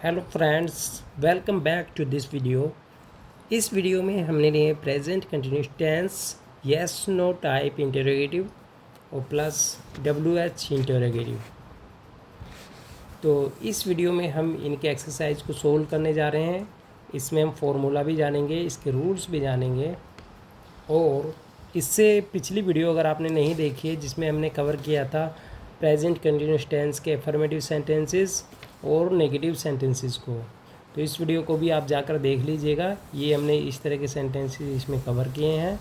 Hello friends, welcome back to this video. इस video में हमने लिए present continuous tense, yes no type interrogative और प्लस डब्ल्यू एच इंटरोगेटिव। तो इस वीडियो में हम इनके एक्सरसाइज को सोल्व करने जा रहे हैं। इसमें हम फॉर्मूला भी जानेंगे, इसके रूल्स भी जानेंगे। और इससे पिछली वीडियो अगर आपने नहीं देखी है जिसमें हमने कवर किया था प्रेजेंट कंटिन्यूस टेंस के अफर्मेटिव सेंटेंसेस और नेगेटिव सेंटेंसेस को, तो इस वीडियो को भी आप जाकर देख लीजिएगा। ये हमने इस तरह के सेंटेंसेस इसमें कवर किए हैं।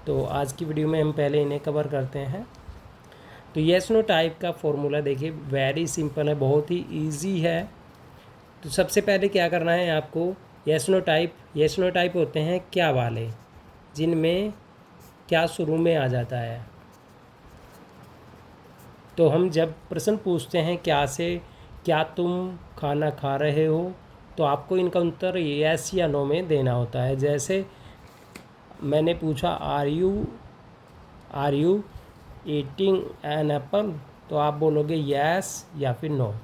तो आज की वीडियो में हम पहले इन्हें कवर करते हैं। तो येस नो टाइप का फॉर्मूला देखिए, वेरी सिंपल है, बहुत ही ईजी है। तो सबसे पहले क्या करना है आपको, येस नो टाइप होते हैं क्या वाले, जिनमें क्या शुरू में आ जाता है। तो हम जब प्रश्न पूछते हैं क्या से, क्या तुम खाना खा रहे हो, तो आपको इनका उत्तर यस या नो में देना होता है। जैसे मैंने पूछा are you eating an apple, तो आप बोलोगे यस या फिर नो।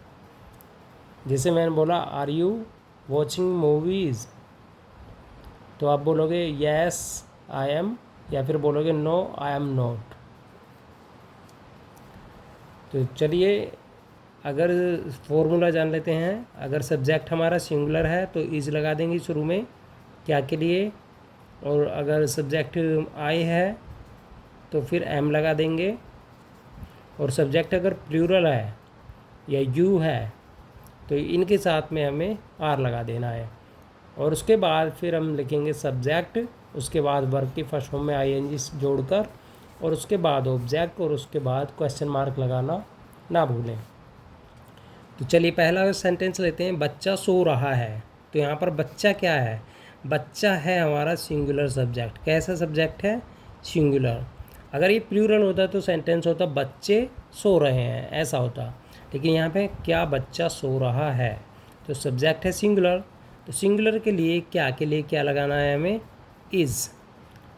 जैसे मैंने बोला आर यू वॉचिंग मूवीज़, तो आप बोलोगे यस आई एम, या फिर बोलोगे नो आई एम नॉट। तो चलिए अगर फॉर्मूला जान लेते हैं। अगर सब्जेक्ट हमारा सिंगुलर है तो इज लगा देंगे शुरू में क्या के लिए, और अगर सब्जेक्ट आई है तो फिर एम लगा देंगे। और सब्जेक्ट अगर प्लूरल है या यू है तो इनके साथ में हमें आर लगा देना है। और उसके बाद फिर हम लिखेंगे सब्जेक्ट, उसके बाद वर्ब की फर्स्ट फॉर्म में आईएनजी जोड़कर, और उसके बाद ऑब्जेक्ट, और उसके बाद क्वेश्चन मार्क लगाना ना भूलें। तो चलिए पहला सेंटेंस लेते हैं, बच्चा सो रहा है। तो यहाँ पर बच्चा क्या है, बच्चा है हमारा सिंगुलर सब्जेक्ट। कैसा सब्जेक्ट है, सिंगुलर। अगर ये प्लूरल होता तो सेंटेंस होता बच्चे सो रहे हैं, ऐसा होता। लेकिन यहाँ पे क्या बच्चा सो रहा है, तो सब्जेक्ट है सिंगुलर। तो सिंगुलर के लिए क्या लगाना है हमें, इज़।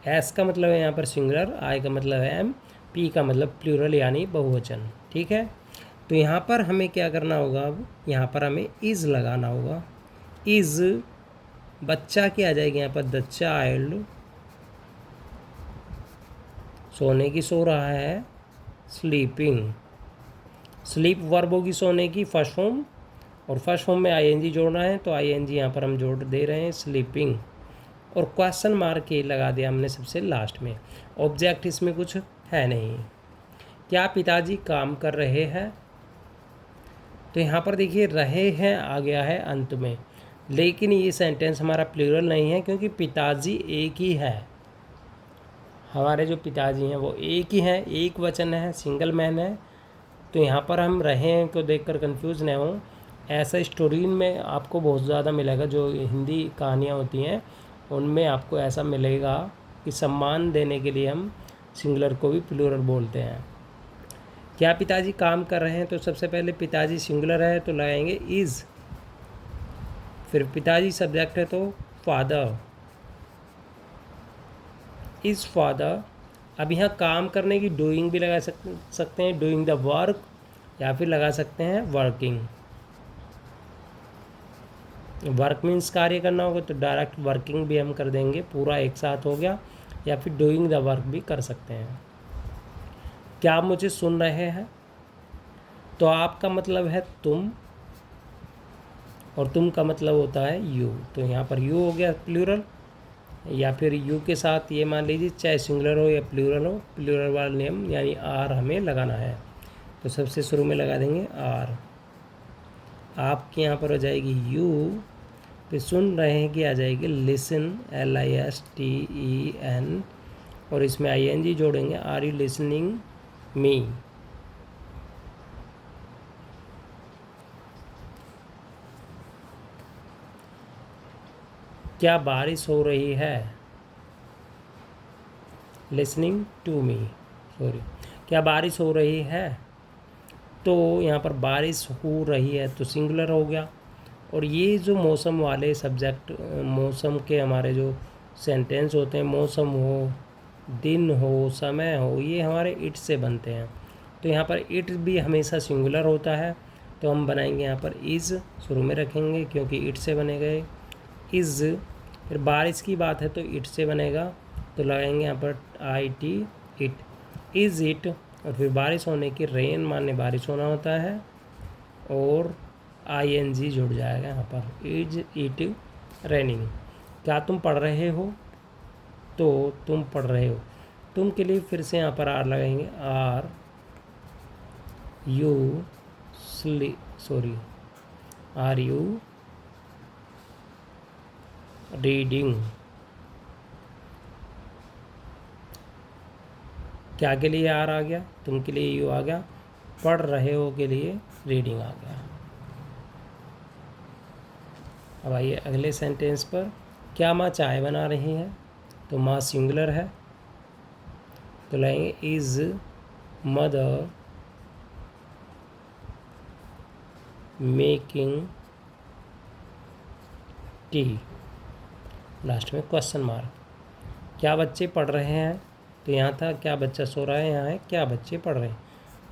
एस का मतलब है यहाँ पर सिंगुलर, आई का मतलब है एम, पी का मतलब प्लूरल यानी बहुवचन। ठीक है। तो यहाँ पर हमें क्या करना होगा, अब यहाँ पर हमें इज़ लगाना होगा। इज़ बच्चा क्या आ जाएगी यहाँ पर, द चाइल्ड, सोने की सो रहा है, स्लीपिंग। स्लीप वर्ब होगी सोने की फर्स्ट फॉर्म, और फर्स्ट फॉर्म में आईएनजी जोड़ना है, तो आईएनजी यहाँ पर हम जोड़ दे रहे हैं स्लीपिंग। और क्वेश्चन मार्क के लगा दिया हमने सबसे लास्ट में। ऑब्जेक्ट इसमें कुछ है नहीं। क्या पिताजी काम कर रहे हैं, तो यहाँ पर देखिए रहे हैं आ गया है अंत में, लेकिन ये सेंटेंस हमारा प्लूरल नहीं है क्योंकि पिताजी एक ही है। हमारे जो पिताजी हैं वो एक ही हैं, एक वचन है, सिंगल मैन है। तो यहाँ पर हम रहे हैं को देखकर कंफ्यूज नहीं हो। ऐसा स्टोरी में आपको बहुत ज़्यादा मिलेगा, जो हिंदी कहानियाँ होती हैं उनमें आपको ऐसा मिलेगा कि सम्मान देने के लिए हम सिंगुलर को भी प्लूरल बोलते हैं। क्या पिताजी काम कर रहे हैं, तो सबसे पहले पिताजी सिंगुलर है तो लगाएंगे इज़। फिर पिताजी सब्जेक्ट है तो फादर, इज़ फादर। अब यहाँ काम करने की डूइंग भी लगा सकते हैं, डूइंग द वर्क, या फिर लगा सकते हैं वर्किंग। वर्क मीन्स कार्य करना होगा तो डायरेक्ट वर्किंग भी हम कर देंगे, पूरा एक साथ हो गया। या फिर डूइंग द वर्क भी कर सकते हैं। क्या आप मुझे सुन रहे हैं, तो आपका मतलब है तुम, और तुम का मतलब होता है यू। तो यहाँ पर यू हो गया प्लूरल, या फिर यू के साथ ये मान लीजिए चाहे सिंगुलर हो या प्लूरल हो, प्लूरल वाला नियम यानी आर हमें लगाना है। तो सबसे शुरू में लगा देंगे आर। आपके यहाँ पर हो जाएगी यू, फिर सुन रहे हैं कि आ जाएगी लिसन, LISTEN, और इसमें ING जोड़ेंगे, आर यू लिसनिंग मी। क्या बारिश हो रही है, लिसनिंग टू मी, सॉरी, क्या बारिश हो रही है। तो यहाँ पर बारिश हो रही है तो सिंगुलर हो गया। और ये जो मौसम वाले सब्जेक्ट, मौसम के हमारे जो सेंटेंस होते हैं, मौसम हो, दिन हो, समय हो, ये हमारे इट से बनते हैं। तो यहाँ पर इट भी हमेशा सिंगुलर होता है, तो हम बनाएंगे यहाँ पर इज़ शुरू में रखेंगे क्योंकि इट से बने गए इज़। फिर बारिश की बात है तो इट से बनेगा, तो लगाएंगे यहाँ पर IT इट, इज़ इट। और फिर बारिश होने की, रेन माने बारिश होना होता है, और ING जुड़ जाएगा यहाँ पर, इज इट रेनिंग। क्या तुम पढ़ रहे हो, तो तुम पढ़ रहे हो। तुम के लिए फिर से यहाँ पर आर लगाएंगे, are you are you reading. क्या के लिए आर आ गया, तुम के लिए यू आ गया, पढ़ रहे हो के लिए रीडिंग आ गया। अब आइए अगले सेंटेंस पर। क्या माँ चाय बना रही है, तो माँ सिंगुलर है, तो लाएंगे is mother making tea, last में क्वेश्चन मार्क। क्या बच्चे पढ़ रहे हैं, तो यहाँ था क्या बच्चा सो रहा है, यहाँ है क्या बच्चे पढ़ रहे हैं,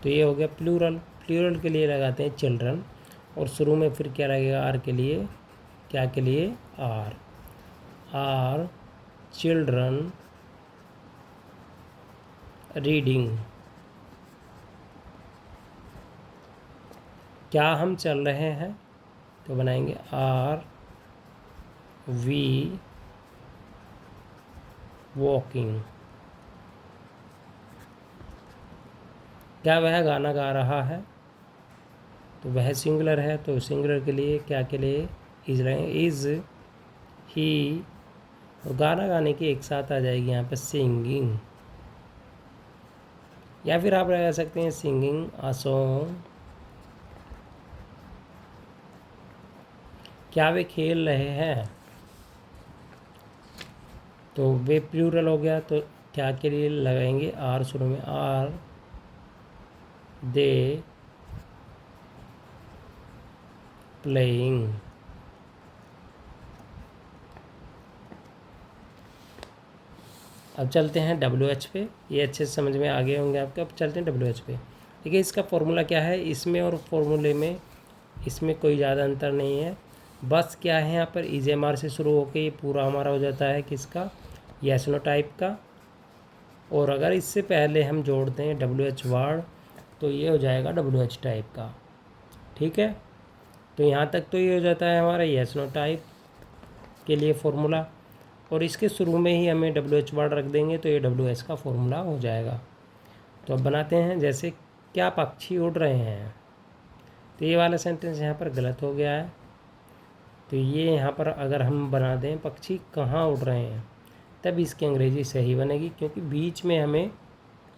तो ये हो गया प्लूरल। प्लूरल के लिए लगाते हैं चिल्ड्रन, और शुरू में फिर क्या लगेगा आर के लिए, क्या के लिए आर चिल्ड्रन रीडिंग। क्या हम चल रहे हैं, तो बनाएंगे आर वी वॉकिंग। क्या वह गाना गा रहा है, तो वह सिंगुलर है, तो सिंगुलर के लिए क्या के लिए इज रहेंगे, इज ही। और गाना गाने की एक साथ आ जाएगी यहाँ पे सिंगिंग, या फिर आप लगा सकते हैं सिंगिंग अ सॉन्ग। क्या वे खेल रहे हैं, तो वे प्लूरल हो गया, तो क्या के लिए लगाएंगे आर शुरू में, आर दे प्लेइंग। अब चलते हैं WH पे, ये अच्छे से समझ में आ गए होंगे आपके। अब चलते हैं WH पे। देखिए इसका फॉर्मूला क्या है, इसमें और फॉर्मूले में इसमें कोई ज़्यादा अंतर नहीं है। बस क्या है यहाँ पर EJMR से शुरू होकर ये पूरा हमारा हो जाता है किसका, यस नो टाइप का। और अगर इससे पहले हम जोड़ते हैं WH वर्ड, तो ये हो जाएगा WH टाइप का। ठीक है, तो यहाँ तक तो ये हो जाता है हमारा यस नो टाइप के लिए फॉर्मूला, और इसके शुरू में ही हमें WH वर्ड रख देंगे तो ये WH का फॉर्मूला हो जाएगा। तो अब बनाते हैं, जैसे क्या पक्षी उड़ रहे हैं, तो ये वाला सेंटेंस यहाँ पर गलत हो गया है, तो ये यहाँ पर अगर हम बना दें पक्षी कहाँ उड़ रहे हैं, तब इसकी अंग्रेज़ी सही बनेगी, क्योंकि बीच में हमें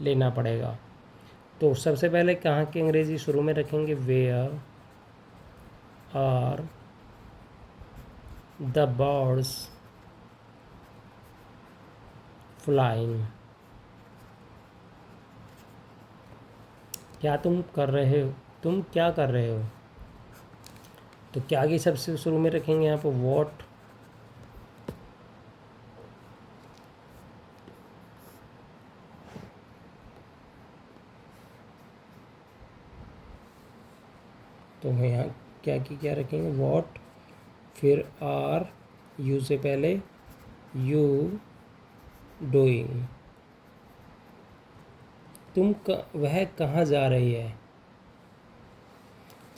लेना पड़ेगा। तो सबसे पहले कहाँ की अंग्रेज़ी शुरू में रखेंगे, where are the birds flying. क्या तुम कर रहे हो, तुम क्या कर रहे हो, तो क्या की सबसे शुरू में रखेंगे यहाँ पर वॉट, तो यहाँ क्या की क्या रखेंगे वॉट, फिर आर यू से पहले यू डूइंग। वह कहाँ जा रही है,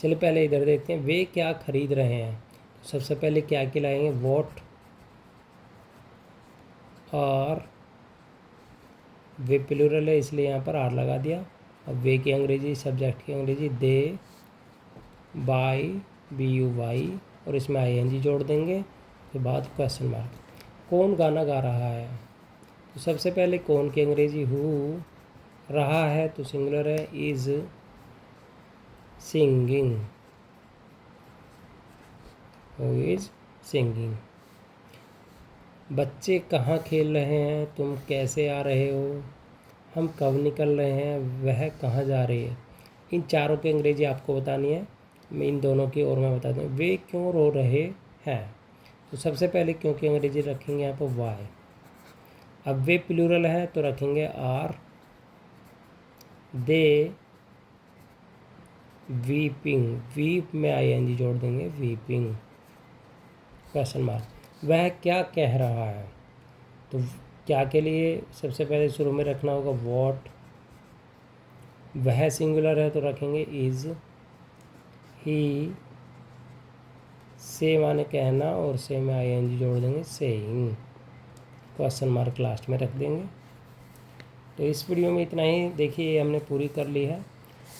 चलिए पहले इधर देखते हैं, वे क्या खरीद रहे हैं, तो सबसे पहले क्या के लाएंगे वॉट आर, वे प्लूरल है इसलिए यहाँ पर आर लगा दिया। अब वे की अंग्रेजी, सब्जेक्ट की अंग्रेजी दे बाई BUY, और इसमें ING जोड़ देंगे, फिर बाद क्वेश्चन मार्क। कौन गाना गा रहा है, तो सबसे पहले कौन की अंग्रेजी हु, रहा है तो सिंगुलर है, is singing, who is singing. बच्चे कहाँ खेल रहे हैं, तुम कैसे आ रहे हो, हम कब निकल रहे हैं, वह कहाँ जा रही है। इन चारों की अंग्रेजी आपको बतानी है, मैं इन दोनों की और मैं बता दूँ। वे क्यों रो रहे हैं, तो सबसे पहले क्यों की अंग्रेजी रखेंगे यहाँ पर वाई। अब वे प्लूरल है तो रखेंगे आर, दे वीपिंग, वीप में आईएनजी जोड़ देंगे, वीपिंग क्वेश्चन मार्क। वह क्या कह रहा है, तो क्या के लिए सबसे पहले शुरू में रखना होगा वॉट। वह सिंगुलर है तो रखेंगे इज। ही, से माने कहना और से में आईएनजी जोड़ देंगे, सेइंग क्वेश्चन मार्क लास्ट में रख देंगे। तो इस वीडियो में इतना ही। देखिए ये हमने पूरी कर ली है।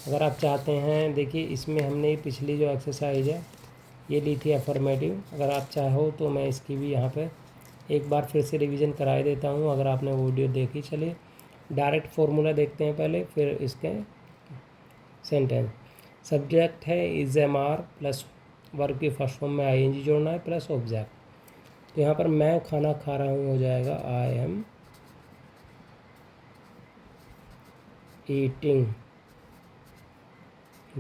अगर आप चाहते हैं, देखिए इसमें हमने पिछली जो एक्सरसाइज है ये ली थी अफर्मेटिव। अगर आप चाहो तो मैं इसकी भी यहाँ पे एक बार फिर से रिवीजन कराए देता हूँ, अगर आपने वो वीडियो देखी। चलिए डायरेक्ट फार्मूला देखते हैं पहले, फिर इसके सेंटेंस। सब्जेक्ट है is am are plus verb की फर्स्ट फॉर्म में आईएनजी जोड़ना है प्लस ऑब्जेक्ट। तो यहाँ पर मैं खाना खा रहा हूँ हो जाएगा I am eating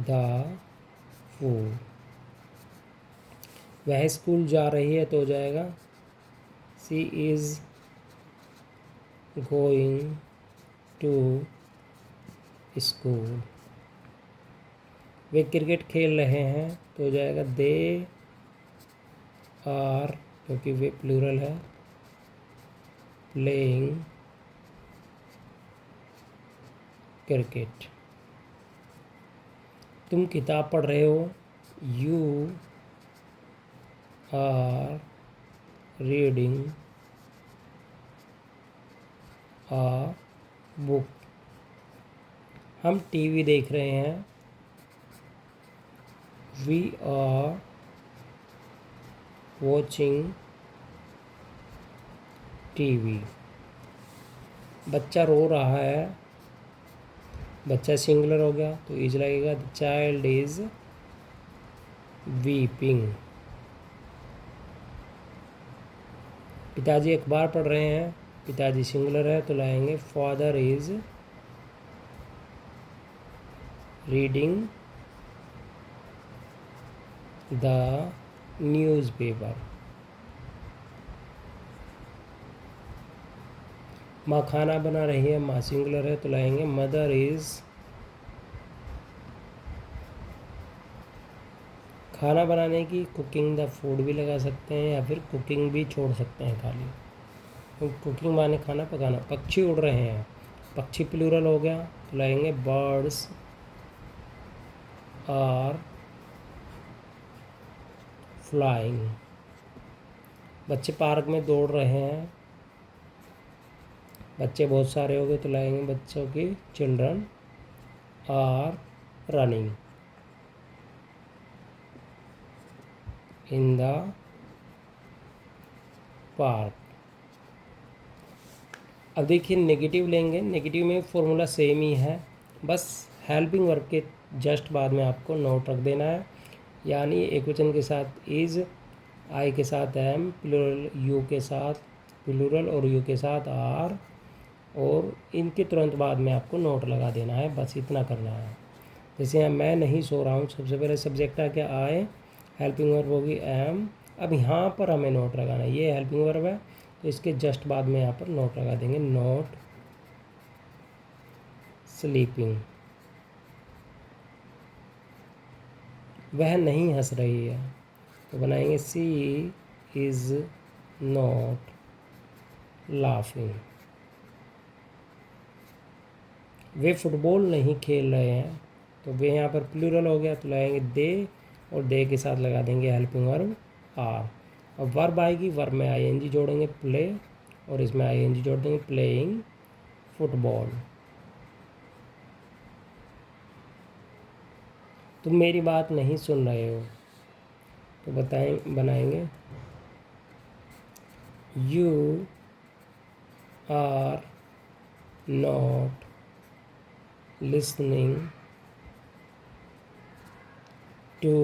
the food. वह स्कूल जा रही है तो हो जाएगा she is going to school. वे क्रिकेट खेल रहे हैं तो हो जाएगा दे आर, क्योंकि वे प्लूरल है, प्लेइंग क्रिकेट। तुम किताब पढ़ रहे हो, you are reading a book. हम टीवी देख रहे हैं, वी आर वॉचिंग टीवी। बच्चा रो रहा है, बच्चा सिंगुलर हो गया तो इज लगेगा, द चाइल्ड इज वीपिंग। पिताजी अखबार पढ़ रहे हैं, पिताजी सिंगुलर है तो लाएंगे father is reading the newspaper. माँ खाना बना रही है, माँ सिंगुलर है तो लाएंगे मदर इज। खाना बनाने की कुकिंग द फूड भी लगा सकते हैं या फिर कुकिंग भी छोड़ सकते हैं खाली, तो कुकिंग माने खाना पकाना। पक्षी उड़ रहे हैं, पक्षी प्लूरल हो गया तो लाएंगे बर्ड्स आर फ्लाइंग। बच्चे पार्क में दौड़ रहे हैं, बच्चे बहुत सारे हो गए तो लाएंगे बच्चों की children are running in the park. अब देखिए नेगेटिव लेंगे, नेगेटिव में फॉर्मूला सेम ही है, बस हेल्पिंग वर्ब के जस्ट बाद में आपको नोट रख देना है। यानी एकवचन के साथ इज़, आई के साथ एम, प्लूरल यू के साथ प्लूरल और यू के साथ आर, और इनके तुरंत बाद में आपको नोट लगा देना है, बस इतना करना है। जैसे यहाँ मैं नहीं सो रहा हूँ, सबसे पहले सब्जेक्ट आ क्या आए, हेल्पिंग वर्ब होगी एम। अब यहाँ पर हमें नोट लगाना है, ये हेल्पिंग वर्ब है तो इसके जस्ट बाद में यहाँ पर नोट लगा देंगे, नोट स्लीपिंग। वह नहीं हंस रही है तो बनाएंगे सी इज़ नॉट लाफिंग। वे फुटबॉल नहीं खेल रहे हैं तो वे यहाँ पर प्लूरल हो गया तो लगाएंगे दे, और दे के साथ लगा देंगे हेल्पिंग वर्ब आर। अब वर्ब आएगी, वर्ब में आईएनजी जोड़ेंगे प्ले, और इसमें आईएनजी जोड़ देंगे प्लेइंग फुटबॉल। तुम मेरी बात नहीं सुन रहे हो तो बनाएंगे you are not listening to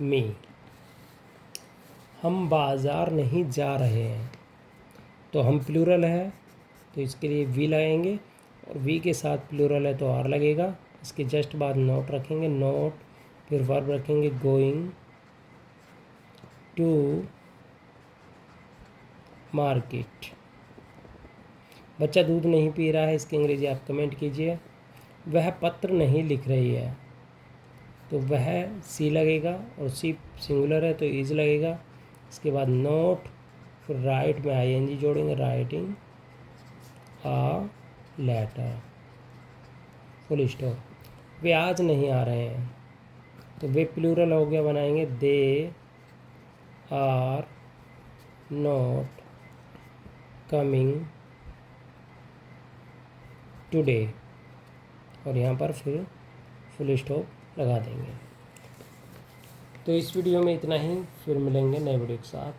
me. हम बाज़ार नहीं जा रहे हैं तो हम प्लूरल है तो इसके लिए वी लगाएंगे, और वी के साथ प्लूरल है तो आर लगेगा। इसके जस्ट बाद नोट रखेंगे, नोट, फिर वर्ब रखेंगे गोइंग टू मार्केट। बच्चा दूध नहीं पी रहा है, इसकी अंग्रेजी आप कमेंट कीजिए। वह पत्र नहीं लिख रही है तो वह सी लगेगा, और सी सिंगुलर है तो इज लगेगा। इसके बाद नोट, फिर राइट में आईएनजी जोड़ेंगे, writing a letter, full stop. वे आज नहीं आ रहे हैं तो वे प्लूरल हो गया, बनाएंगे they are not coming today, और यहाँ पर फिर फुल स्टॉप लगा देंगे। तो इस वीडियो में इतना ही, फिर मिलेंगे नए वीडियो के साथ।